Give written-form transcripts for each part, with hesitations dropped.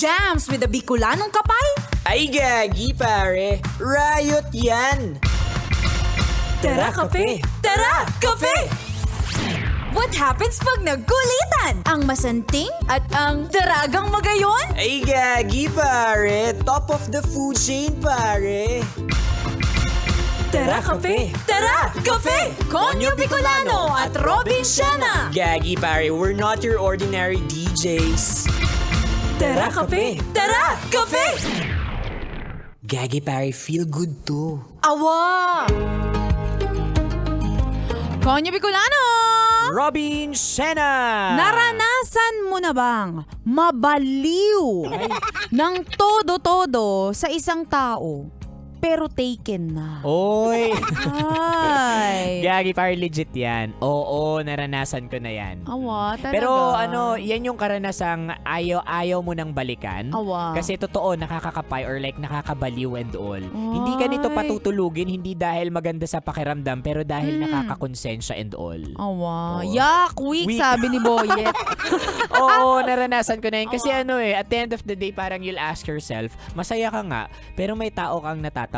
jams with the Bicolanong kapay? Ay gagi pare, riot yan! Tara, kape! Tara, kape! What happens pag nagkulitan? Ang masanting at ang daragang magayon? Ay gagi pare, top of the food chain pare! Tara, kape! Tara, kape! Konyo Bicolano at Robin Siena! Gagi pare, we're not your ordinary DJs. Tara, kape! Tara, kape! Gagi pare, feel good too. Awa! Konyo Bicolano! Robin Siena! Naranasan mo na bang mabaliw ng todo-todo sa isang tao pero taken na? Oy! Ay! Gagi, par legit yan. Oo, naranasan ko na yan. Awa, talaga. Pero yan yung karanasang ayaw mo nang balikan. Awa. Kasi totoo, nakakakapay or like nakakabaliw and all. Hindi ka nito patutulugin, hindi dahil maganda sa pakiramdam, pero dahil nakakakonsensya and all. Awa. Oo. Yak, weak, sabi ni Boyet. Oo, naranasan ko na yun. Kasi at the end of the day, parang you'll ask yourself, masaya ka nga, pero may tao kang natatapakan.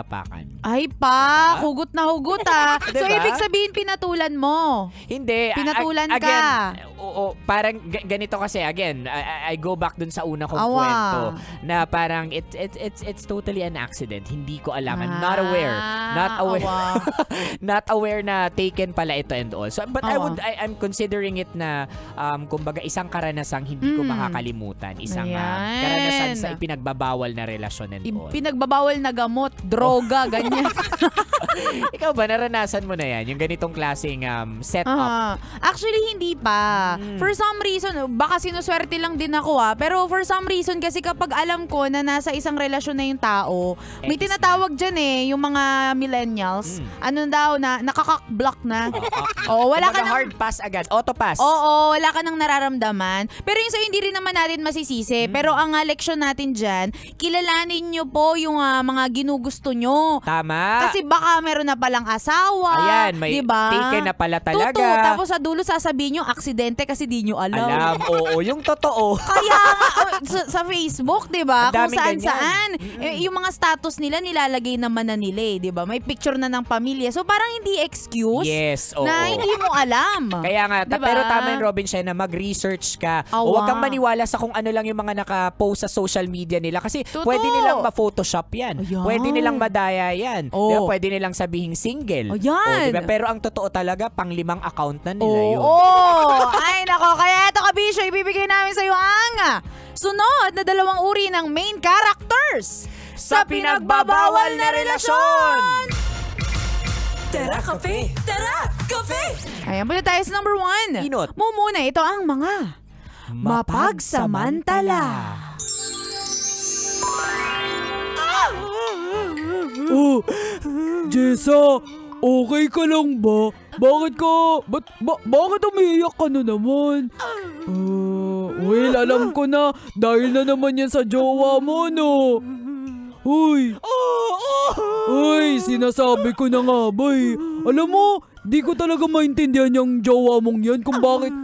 Ay pa, hugot na hugot ah. So, Diba? ibig sabihin pinatulan mo. Hindi. Pinatulan ka. Again, oo, parang ganito kasi, again, I go back dun sa una kong Awa. kwento na parang it's totally an accident. Hindi ko alam. I'm not aware. Not aware. Awa. Not aware na taken pala ito and all. So, but Awa. I'm considering it na kumbaga isang karanasang hindi ko makakalimutan. Isang Ayan. karanasan sa ipinagbabawal na relasyon and all. Pinagbabawal na gamot, droga, ganyan. Ikaw ba, naranasan mo na yan? Yung ganitong klaseng setup? Actually, hindi pa. For some reason, baka sinuswerte lang din ako pero for some reason kasi kapag alam ko na nasa isang relasyon na yung tao, may Ex tinatawag dyan yung mga millennials, ano daw na, nakaka-block na. Oo, wala ka Kumbaga nang... hard pass agad. Auto pass. Oo, wala ka nang nararamdaman. Pero yung hindi rin naman natin masisisi. Pero ang leksyon natin dyan, kilalanin nyo po yung mga ginugusto nyo. Tama. Kasi baka meron na palang asawa. Ayan, may diba? taken na pala talaga. Totoo. Tapos sa dulo sasabihin nyo, aksidente kasi di nyo alam. Oo, yung totoo. Kaya nga, sa Facebook, di ba? Ang Kung daming saan-saan. Yung mga status nila, nilalagay naman na nila di ba? May picture na ng pamilya. So parang hindi excuse Yes, oo. na hindi mo alam. Kaya nga, Diba? pero tama yung Robin Siena, mag-research ka. Awa. O huwag kang maniwala sa kung ano lang yung mga naka-post sa social media nila. Kasi Totoo. pwede nilang ma-photoshop yan. Ayan. Pwede nilang madaya yan. Oo. Diba? Pwede nilang sabihing single. Ayan. Diba? Pero ang totoo talaga, pang-5 account na nila yun. Oo. Ay, nako. Kaya ito, Kabisyo, ibibigay namin sa iyo ang sunod na 2 uri ng main characters Sa pinagbabawal na relasyon! Tara, kape! Tara, kape! Ayan, muna tayo sa number 1. Inot. Muna, ito ang mga mapagsamantala. Oh, Jessa, okay ka lang ba? Bakit umiiyak ka na naman? Well, alam ko na, dahil na naman yan sa jowa mo, no? Uy, sinasabi ko na nga ba Alam mo, di ko talaga maintindihan yung jowa mong yan kung bakit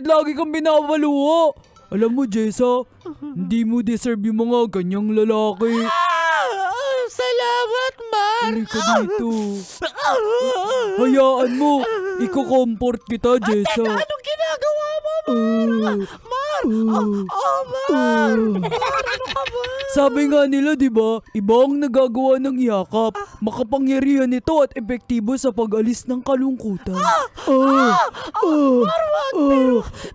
lagi kang binabaluha. Alam mo, Jessa, hindi mo deserve yung mga ganyang lalaki. Salamat, Mar! Halika dito. Hayaan mo. Iko-comfort kita, Jessa. Anong ginagawa mo, Mar? Mar, ano ka ba? Sabi nga nila, di ba, iba ang nagagawa ng yakap. Makapangyarihan ito at epektibo sa pag-alis ng kalungkutan.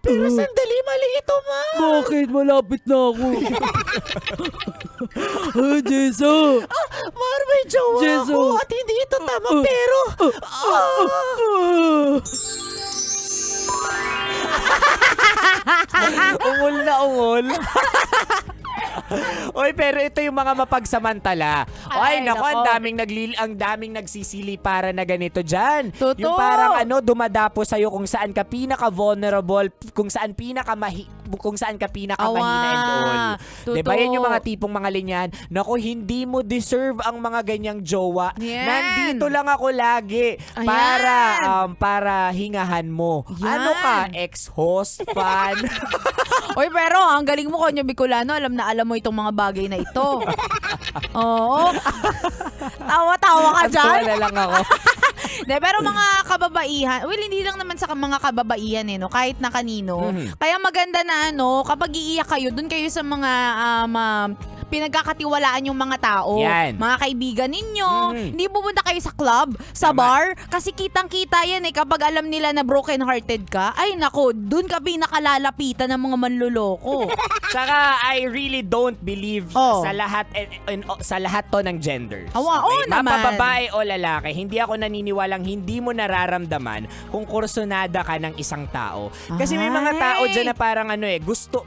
Pero sandali, mali ito, Mar! Bakit? Malapit na ako. Jessa! Mar, may jowa Jessa. ako at hindi ito tama, pero... Ungol na ungol. Oy, pero ito yung mga mapagsamantala. Ay, Ay, nako, nako. ang daming nagsisili para na ganito dyan. Totoo. Yung parang dumadapo sa'yo kung saan ka pinaka-vulnerable, kung saan kung saan ka pinakamahina and all. Totoo. Diba yan yung mga tipong mga linyan, naku, hindi mo deserve ang mga ganyang jowa. Yan. Nandito lang ako lagi Ayan. para hingahan mo. Yan. Ano ka, ex-host, fan? Oy, pero ang galing mo, Konyo Bicolano. Alam na alam mo itong mga bagay na ito. Oo. Tawa-tawa ka At dyan. wala lang ako. De, pero mga kababaihan, well, hindi lang naman sa mga kababaihan no, kahit na kanino. Kaya maganda na kapag iiyak kayo, dun kayo sa mga pinagkakatiwalaan yung mga tao. Yan. Mga kaibigan ninyo. Hindi pupunta kayo sa club, sa Tama. bar, kasi kitang-kita yan kapag alam nila na broken-hearted ka. Ay nako, dun ka pinakalalapitan ng mga manluloko. Tsaka, I really don't believe Oh. sa lahat to ng genders. Oo naman. Mapababae o lalaki, hindi ako naniniwalang hindi mo nararamdaman kung kursunada ka ng isang tao. Kasi may mga tao Ay. dyan na parang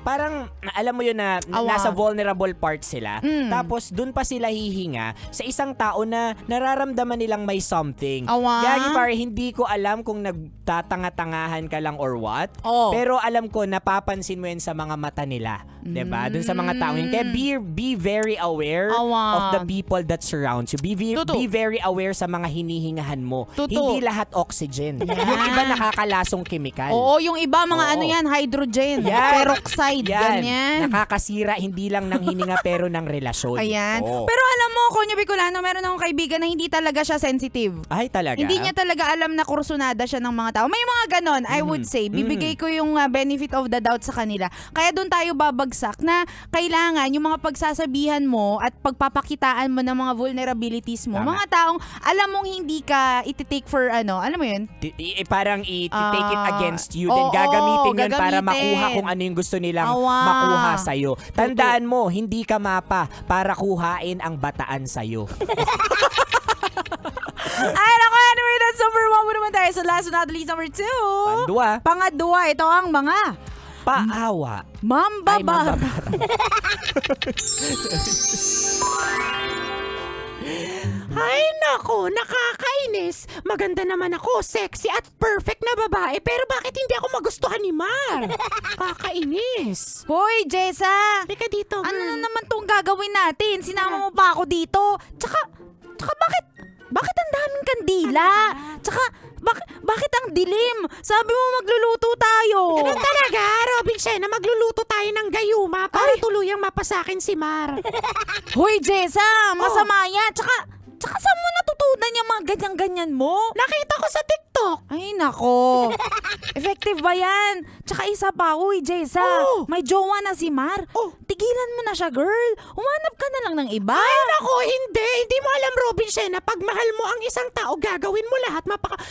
parang alam mo yun na nasa vulnerable parts sila. Tapos dun pa sila hihinga sa isang tao na nararamdaman nilang may something. Awa. Yagi pare, hindi ko alam kung nagtatanga-tangahan ka lang or what. Oh. Pero alam ko, napapansin mo yan sa mga mata nila. 'Di ba? Dun sa mga tao yun. Kaya be very aware Awa. of the people that surrounds you. Totoo. Be very aware sa mga hinihingahan mo. Totoo. Hindi lahat oxygen. Yung iba nakakalasong chemical. Oo, yung iba mga Oo. hydrogen, Yan. peroxide, ganyan. Nakakasira hindi lang ng hininga pero ng relasyon. Ayan. Oo. Pero alam mo, Konyo Bicolano, meron akong kaibigan na hindi talaga siya sensitive. Ay, talaga? Hindi niya talaga alam na kursunada siya ng mga tao. May mga ganon, I would say. Bibigay ko yung benefit of the doubt sa kanila. Kaya doon tayo babagsak na kailangan yung mga pagsasabihan mo at pagpapakitaan mo ng mga vulnerabilities mo. Tama. Mga taong alam mong hindi ka iti-take for alam mo yun? Parang i-take it against you. oo, Then gagamitin yun para gagamitin. makuha kung ano yung gusto nilang Awa. makuha sa'yo. Tandaan mo, hindi ka mapa para kuhain ang bataan sa'yo. Ay, naku, anyway, that's number 1 mo naman tayo. So last but not least, number 2. Pangadwa, ito ang mga Paawa. mambabara. Ay, nako, nakakainis. Maganda naman ako, sexy at perfect na babae. Pero bakit hindi ako magustuhan ni Mar? Kakainis. Hoy, Jessa! Halika dito. Ano na naman tong gagawin natin? Sinama mo pa ako dito. Tsaka bakit ang daming kandila? Tsaka, bakit ang dilim? Sabi mo magluluto tayo. Talaga, Robin Shena, magluluto tayo ng gayuma para tuluyang mapasakin si Mar. Hoy, Jessa! Masama yan. Tsaka saan mo natutunan yung mga ganyan-ganyan mo? Nakita ko sa TikTok. Ay, nako. Effective ba yan? Tsaka isa pa, uy, Jessa. Oh. May jowa na si Mar. Tigilan mo na siya, girl. Humanap ka na lang ng iba. Ay, nako, hindi. Hindi mo alam, Robin Shena, pag mahal mo ang isang tao, gagawin mo lahat.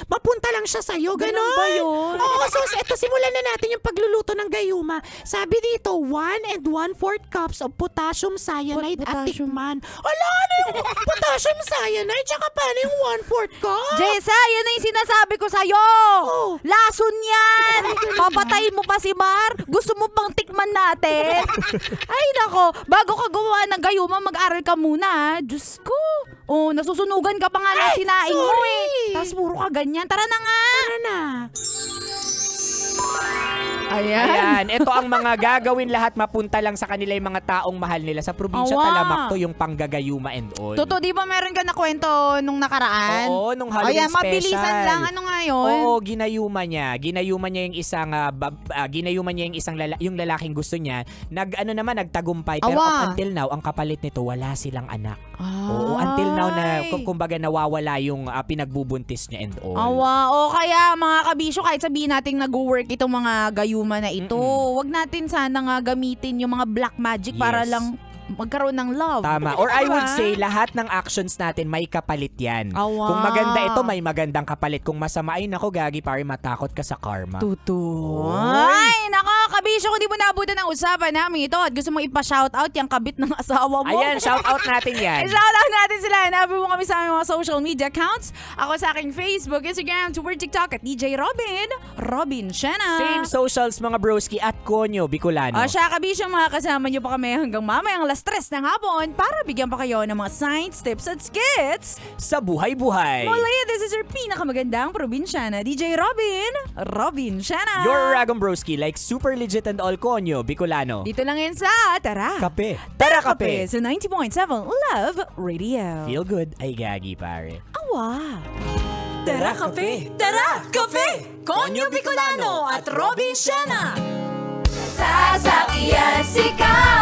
Mapunta lang siya sa'yo. Ganun ba yun? Oo, so eto, simulan na natin yung pagluluto ng gayuma. Sabi dito, 1 1/4 cups of potassium cyanide at Potassium? tikman. Ala, ano yung potassium cyanide? Tsaka paano yung 1/4 cup? Jessa, yan na yung sinasabi ko sa'yo. Oh. Lason yan. Papatayin mo pa si Mar. Gusto mo pang tikman natin? Ay, nako. Bago ka gumawa ng gayuma, mag-aral ka muna, ha? Diyos ko. Oh, nasusunugan ka pa nga ng sinaing mo sorry. Tapos puro ka ganyan. Tara na nga. Tara na. Ayan. Ayan, ito ang mga gagawin lahat mapunta lang sa kanila yung mga taong mahal nila. Sa probinsya Awa. talamak to yung panggagayuma and all. Totoo, di ba meron ka na kwento nung nakaraan? Oo, nung Halloween Ayan, special. mabilisan lang. Ano nga yun? Oo, ginayuma niya. Ginayuma niya yung isang yung lalaking gusto niya. Nagtagumpay pero Awa. up until now ang kapalit nito wala silang anak. Ay. Oo, until now na kumbaga nawawala yung pinagbubuntis niya and all. Awa. O kaya mga kabisyo, kahit sabihin natin nag-work itong mga gayuma na ito, wag natin sana nga gamitin yung mga black magic para Yes. lang magkaroon ng love. Tama. Or I would Diba? say, lahat ng actions natin may kapalit yan. Awa. Kung maganda ito, may magandang kapalit. Kung masama, ay nako, gagi, pare, matakot ka sa karma. Tuto. Ay, nako, kabisyo, kung di mo naabutan ng usapan namin ito at gusto mong ipa-shoutout yung kabit ng asawa mo. Ayan, shout out natin yan. I-shoutout natin sila. Hanapin mo kami sa aming mga social media accounts. Ako sa aking Facebook, Instagram, Twitter, TikTok at DJ Robin Shena. Same socials mga broski at Konyo Bicolano. O siya, kabisyo, mga kasama niyo pa kami hanggang mamayang alas stress ng hapon para bigyan pa kayo ng mga science tips at skits. Sa buhay-buhay. Muli, this is your pinakamagandang probinsyana, DJ Robin Shana. Your Ragong Broski like super legit and all konyo, Bicolano. Dito lang yan sa Tara! Kape. Tara kape. Sa 90.7 Love Radio. Feel good ay gagi pare. Awa! Tara kape! Tara kape! Konyo Bicolano at Robin Shana! Sasakyan si Ka!